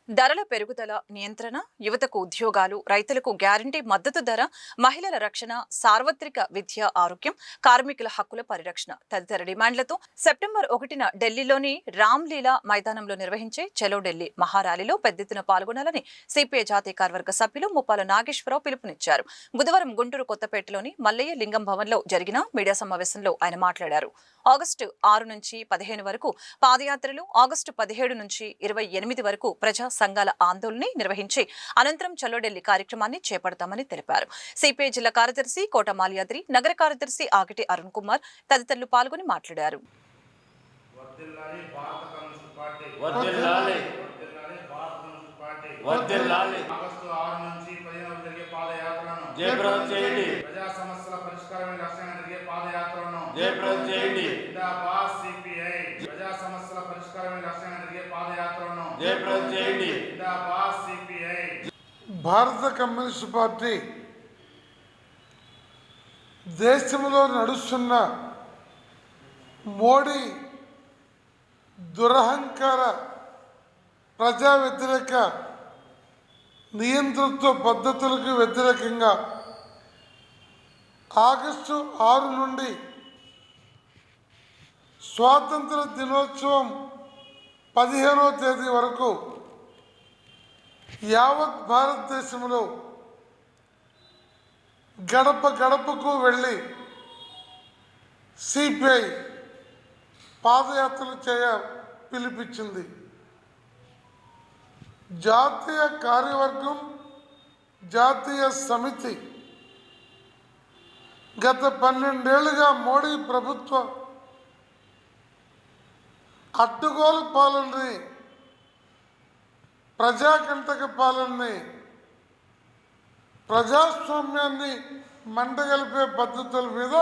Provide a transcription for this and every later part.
ధరల పెరుగుదల నియంత్రణ, యువతకు ఉద్యోగాలు, రైతులకు గ్యారంటీ మద్దతు ధర, మహిళల రక్షణ, సార్వత్రిక విద్య, ఆరోగ్యం, కార్మికుల హక్కుల పరిరక్షణ తదితర డిమాండ్లతో సెప్టెంబర్ 1న ఢిల్లీలోని రామ్లీలా మైదానంలో నిర్వహించే చలో ఢిల్లీ మహారాలీలో పెద్ద ఎత్తున పాల్గొనాలని సిపిఐ జాతీయ కార్యవర్గ సభ్యులు ముప్పాల నాగేశ్వరరావు పిలుపునిచ్చారు. బుధవారం గుంటూరు కొత్తపేటలోని మల్లయ్య లింగం భవన్లో జరిగిన మీడియా సమావేశంలో ఆయన మాట్లాడారు. ఆగస్టు 6 నుంచి 15 వరకు పాదయాత్రలు, ఆగస్టు 17 నుంచి 28 వరకు ప్రజా సంఘాల ఆందోళన నిర్వహించి అనంతరం చలో ఢిల్లీ కార్యక్రమాన్ని చేపడతామని తెలిపారు. సిపిఐ జిల్లా కార్యదర్శి కోట మాల్యాద్రి, నగర కార్యదర్శి ఆగిటి అరుణ్ కుమార్ తదితరులు పాల్గొని మాట్లాడారు. భారత కమ్యూనిస్ట్ పార్టీ దేశంలో నడుస్తున్న మోడీ దురహంకార ప్రజా వ్యతిరేక నియంతృత్వ పద్ధతులకు వ్యతిరేకంగా ఆగస్టు 6 నుండి స్వాతంత్ర దినోత్సవం 15వ తేదీ వరకు యావత్ భారతదేశంలో గడప గడపకు వెళ్ళి సిపిఐ పాదయాత్రలు పిలిపించింది. జాతీయ కార్యవర్గం, జాతీయ సమితి గత 12 ఏళ్లుగా మోడీ ప్రభుత్వ అడ్డుగోలు పాలనని, ప్రజాకంటక పాలనని, ప్రజాస్వామ్యాన్ని మంటగలిపే పద్ధతుల మీద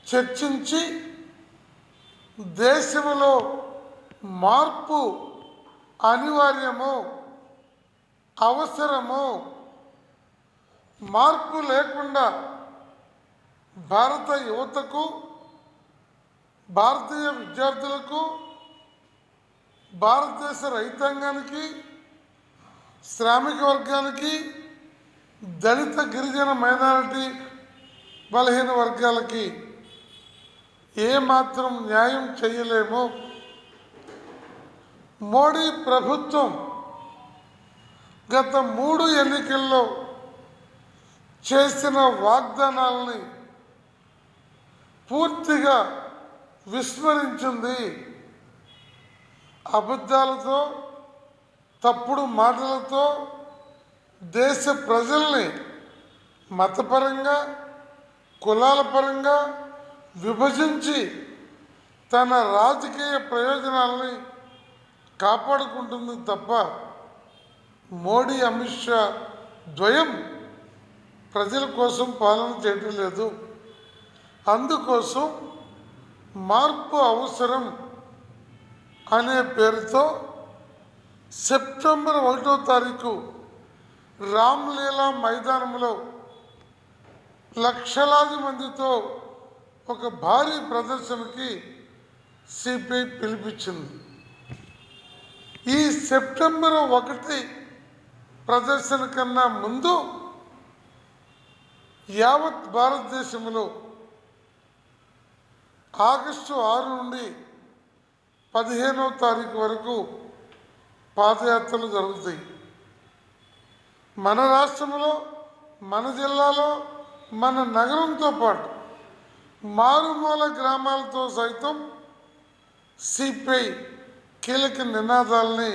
చర్చించి దేశంలో మార్పు అనివార్యము, అవసరము, మార్పు లేకుండా భారత యువతకు, భారతీయ విద్యార్థులకు, భారతదేశ రైతాంగానికి, శ్రామిక వర్గానికి, దళిత గిరిజన మైనారిటీ బలహీన వర్గాలకి ఏమాత్రం న్యాయం చేయలేము. మోడీ ప్రభుత్వం గత 3 ఎన్నికల్లో చేసిన వాగ్దానాలని పూర్తిగా విస్మరించింది. అబద్ధాలతో, తప్పుడు మాటలతో దేశ ప్రజల్ని మతపరంగా, కులాల పరంగా విభజించి తన రాజకీయ ప్రయోజనాలని కాపాడుకుంటుంది తప్ప మోడీ, అమిత్ షా ద్వయం ప్రజల కోసం పాలన చేయటం లేదు. అందుకోసం మార్పు అవసరం అనే పేరుతో సెప్టెంబర్ 1వ తారీఖు రామ్లీలా మైదానంలో లక్షలాది మందితో ఒక భారీ ప్రదర్శనకి సిపిఐ పిలిపించింది. ఈ సెప్టెంబర్ 1 ప్రదర్శన కన్నా ముందు యావత్ భారతదేశంలో ఆగస్టు 6 నుండి 15వ తారీఖు వరకు పాదయాత్రలు జరుగుతాయి. మన రాష్ట్రంలో, మన జిల్లాలో, మన నగరంతో పాటు మారుమూల గ్రామాలతో సైతం సిపిఐ కీలక నినాదాలని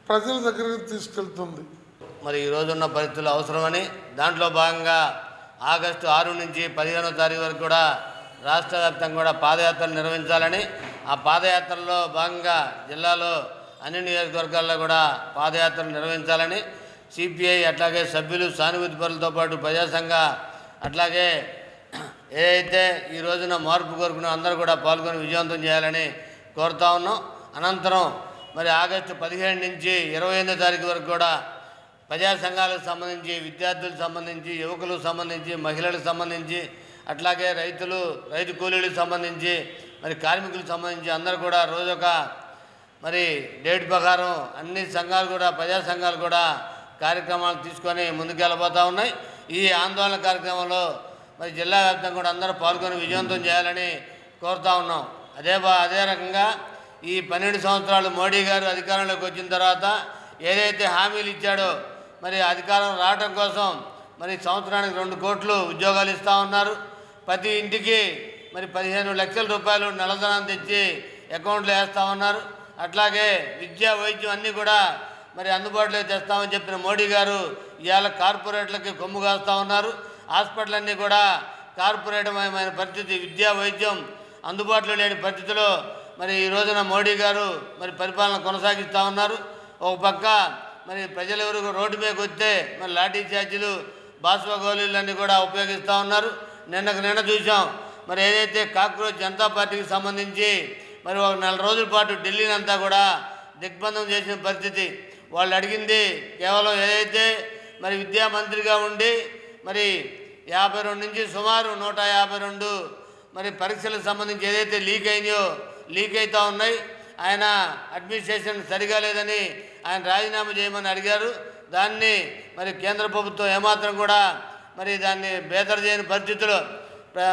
ప్రజల దగ్గరికి తీసుకెళ్తుంది. మరి ఈరోజున్న పరిస్థితులు అవసరమని, దాంట్లో భాగంగా ఆగస్టు 6 నుంచి 15వ తారీఖు వరకు కూడా రాష్ట్ర వ్యాప్తంగా కూడా పాదయాత్రలు నిర్వహించాలని, ఆ పాదయాత్రలో భాగంగా జిల్లాలో అన్ని నియోజకవర్గాల్లో కూడా పాదయాత్రలు నిర్వహించాలని సిపిఐ, అట్లాగే సభ్యులు, సానుభూతి పరులతో పాటు ప్రజాసంఘ, అట్లాగే ఏదైతే ఈ రోజున మార్పు కోరుకున్న అందరూ కూడా పాల్గొని విజయవంతం చేయాలని కోరుతా ఉన్నాం. అనంతరం మరి ఆగస్టు 15 నుంచి 28వ తారీఖు వరకు కూడా ప్రజా సంఘాలకు సంబంధించి, విద్యార్థులకు సంబంధించి, యువకులకు సంబంధించి, మహిళలకు సంబంధించి, అట్లాగే రైతు కూలీలకు సంబంధించి, మరి కార్మికులకు సంబంధించి అందరూ కూడా రోజొక మరి డేట్ ప్రకారం అన్ని సంఘాలు కూడా ప్రజా సంఘాలు కూడా కార్యక్రమాలు తీసుకొని ముందుకెళ్ళబోతూ ఉన్నాయి. ఈ ఆందోళన కార్యక్రమంలో మరి జిల్లా వ్యాప్తంగా కూడా అందరూ పాల్గొని విజయవంతం చేయాలని కోరుతా ఉన్నాం. అదే రకంగా ఈ 12 సంవత్సరాలు మోడీ గారు అధికారంలోకి వచ్చిన తర్వాత ఏదైతే హామీలు ఇచ్చాడో మరి అధికారం రావడం కోసం మరి సంవత్సరానికి 2 కోట్లు ఉద్యోగాలు ఇస్తూ ఉన్నారు. ప్రతి ఇంటికి మరి 15 లక్షల రూపాయలు నల్లధనం తెచ్చి అకౌంట్లో వేస్తూ ఉన్నారు. అట్లాగే విద్య వైద్యం అన్నీ కూడా మరి అందుబాటులోకి తెస్తామని చెప్పిన మోడీ గారు ఇవాళ కార్పొరేట్లకి కొమ్ము కాస్తూ ఉన్నారు. హాస్పిటల్ అన్నీ కూడా కార్పొరేటమయమైన పరిస్థితి, విద్యా వైద్యం అందుబాటులో లేని పరిస్థితిలో మరి ఈ రోజున మోడీ గారు మరి పరిపాలన కొనసాగిస్తూ ఉన్నారు. ఒక పక్క మరి ప్రజలెవరు రోడ్డు మీదకి వస్తే మరి లాఠీ ఛార్జీలు, బాస్వా గోళీలన్నీ కూడా ఉపయోగిస్తూ ఉన్నారు. నిన్న చూసాం మరి ఏదైతే కాక్రోచ్ జనతా పార్టీకి సంబంధించి మరి ఒక 4 రోజుల పాటు ఢిల్లీని అంతా కూడా దిగ్బంధం చేసిన పరిస్థితి. వాళ్ళు అడిగింది కేవలం ఏదైతే మరి విద్యామంత్రిగా ఉండి మరి 52 నుంచి సుమారు 152 మరి పరీక్షలకు సంబంధించి ఏదైతే లీక్ అవుతూ ఉన్నాయి, ఆయన అడ్మినిస్ట్రేషన్ సరిగా లేదని ఆయన రాజీనామా చేయమని అడిగారు. దాన్ని మరి కేంద్ర ప్రభుత్వం ఏమాత్రం కూడా మరి దాన్ని బేతరు చేయని పరిస్థితుల్లో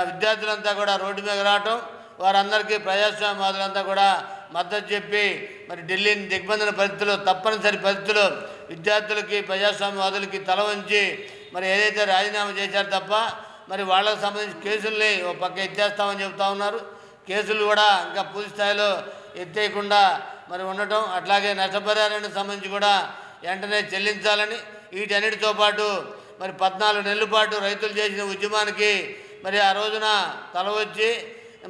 విద్యార్థులంతా కూడా రోడ్డు మీద రావటం, వారందరికీ ప్రజాస్వామ్యవాదులంతా కూడా మద్దతు చెప్పి మరి ఢిల్లీని దిగ్బంధన పరిస్థితుల్లో, తప్పనిసరి పరిస్థితుల్లో విద్యార్థులకి ప్రజాస్వామ్యవాదులకి తల వంచి మరి ఏదైతే రాజీనామా చేశారు తప్ప మరి వాళ్ళకు సంబంధించిన కేసుల్ని ఒక పక్క ఎత్తేస్తామని చెబుతూ ఉన్నారు. కేసులు కూడా ఇంకా పూర్తి స్థాయిలో ఎత్తేయకుండా మరి ఉండటం, అట్లాగే నష్టపరిహారానికి సంబంధించి కూడా వెంటనే చెల్లించాలని, వీటన్నిటితో పాటు మరి 14 నెలల పాటు రైతులు చేసిన ఉద్యమానికి మరి ఆ రోజున తల వచ్చి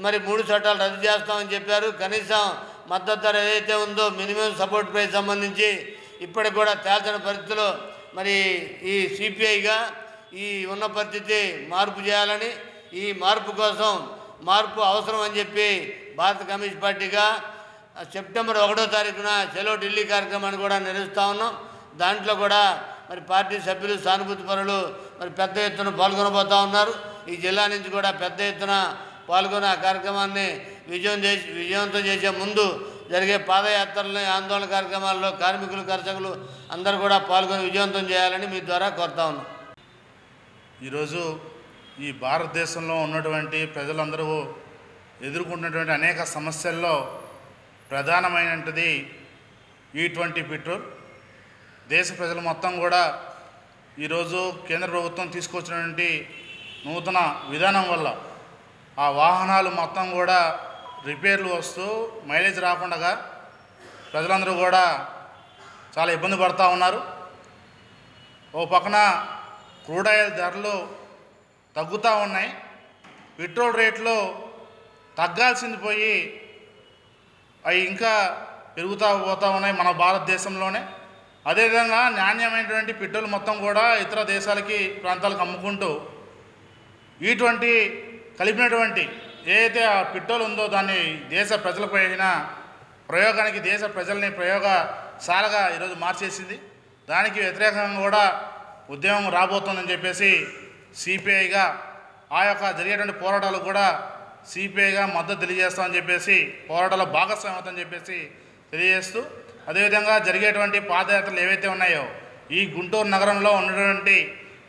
మరి 3 చట్టాలు రద్దు చేస్తామని చెప్పారు. కనీసం మద్దతు ధర ఏదైతే ఉందో మినిమం సపోర్ట్ ప్రైస్ సంబంధించి ఇప్పటికి కూడా తేల్చని పరిస్థితుల్లో మరి ఈ సిపిఐగా ఈ ఉన్న పరిస్థితి మార్పు చేయాలని, ఈ మార్పు కోసం మార్పు అవసరం అని చెప్పి భారత కమ్యూనిస్ట్ పార్టీగా సెప్టెంబర్ 1వ తారీఖున చలో ఢిల్లీ కార్యక్రమాన్ని కూడా నిర్వహిస్తూ ఉన్నాం. దాంట్లో కూడా మరి పార్టీ సభ్యులు, సానుభూతి పరులు మరి పెద్ద ఎత్తున పాల్గొనబోతూ ఉన్నారు. ఈ జిల్లా నుంచి కూడా పెద్ద ఎత్తున పాల్గొని ఆ కార్యక్రమాన్ని విజయవంతం చేసే ముందు జరిగే పాదయాత్రలని, ఆందోళన కార్యక్రమాల్లో కార్మికులు, కర్షకులు అందరూ కూడా పాల్గొని విజయవంతం చేయాలని మీ ద్వారా కోరుతా ఉన్నాం. ఈరోజు ఈ భారతదేశంలో ఉన్నటువంటి ప్రజలందరూ ఎదుర్కొంటున్నటువంటి అనేక సమస్యల్లో ప్రధానమైనది E20 పెట్రోల్. దేశ ప్రజలు మొత్తం కూడా ఈరోజు కేంద్ర ప్రభుత్వం తీసుకొచ్చినటువంటి నూతన విధానం వల్ల ఆ వాహనాలు మొత్తం కూడా రిపేర్లు వస్తూ మైలేజ్ రాకుండా ప్రజలందరూ కూడా చాలా ఇబ్బంది పడుతూ ఉన్నారు. ఓ పక్కన క్రూడ్ ఆయిల్ ధరలు తగ్గుతూ ఉన్నాయి, పెట్రోల్ రేట్లు తగ్గాల్సింది పోయి అవి ఇంకా పెరుగుతూ పోతూ ఉన్నాయి మన భారతదేశంలోనే. అదేవిధంగా నాణ్యమైనటువంటి పెట్రోల్ మొత్తం కూడా ఇతర దేశాలకి, ప్రాంతాలకు అమ్ముకుంటూ E20 కలిపినటువంటి ఏదైతే ఆ పెట్రోల్ ఉందో దాన్ని దేశ ప్రజలపై ప్రయోగానికి దేశ ప్రజల్ని ప్రయోగశాలగా ఈరోజు మార్చేసింది. దానికి వ్యతిరేకంగా కూడా ఉద్యమం రాబోతుందని చెప్పేసి సిపిఐగా ఆ యొక్క జరిగేటువంటి పోరాటాలు కూడా సిపిఐగా మద్దతు తెలియజేస్తామని చెప్పేసి, పోరాటాల భాగస్వామ్యతని చెప్పేసి తెలియజేస్తూ, అదేవిధంగా జరిగేటువంటి పాదయాత్రలు ఏవైతే ఉన్నాయో ఈ గుంటూరు నగరంలో ఉన్నటువంటి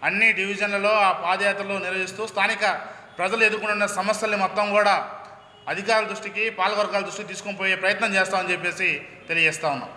అన్ని డివిజన్లలో ఆ పాదయాత్రలు నిర్వహిస్తూ స్థానిక ప్రజలు ఎదుర్కొంటున్న సమస్యల్ని మొత్తం కూడా అధికారుల దృష్టికి, పాలకవర్గాల దృష్టికి తీసుకొని పోయే ప్రయత్నం చేస్తామని చెప్పేసి తెలియజేస్తా ఉన్నాం.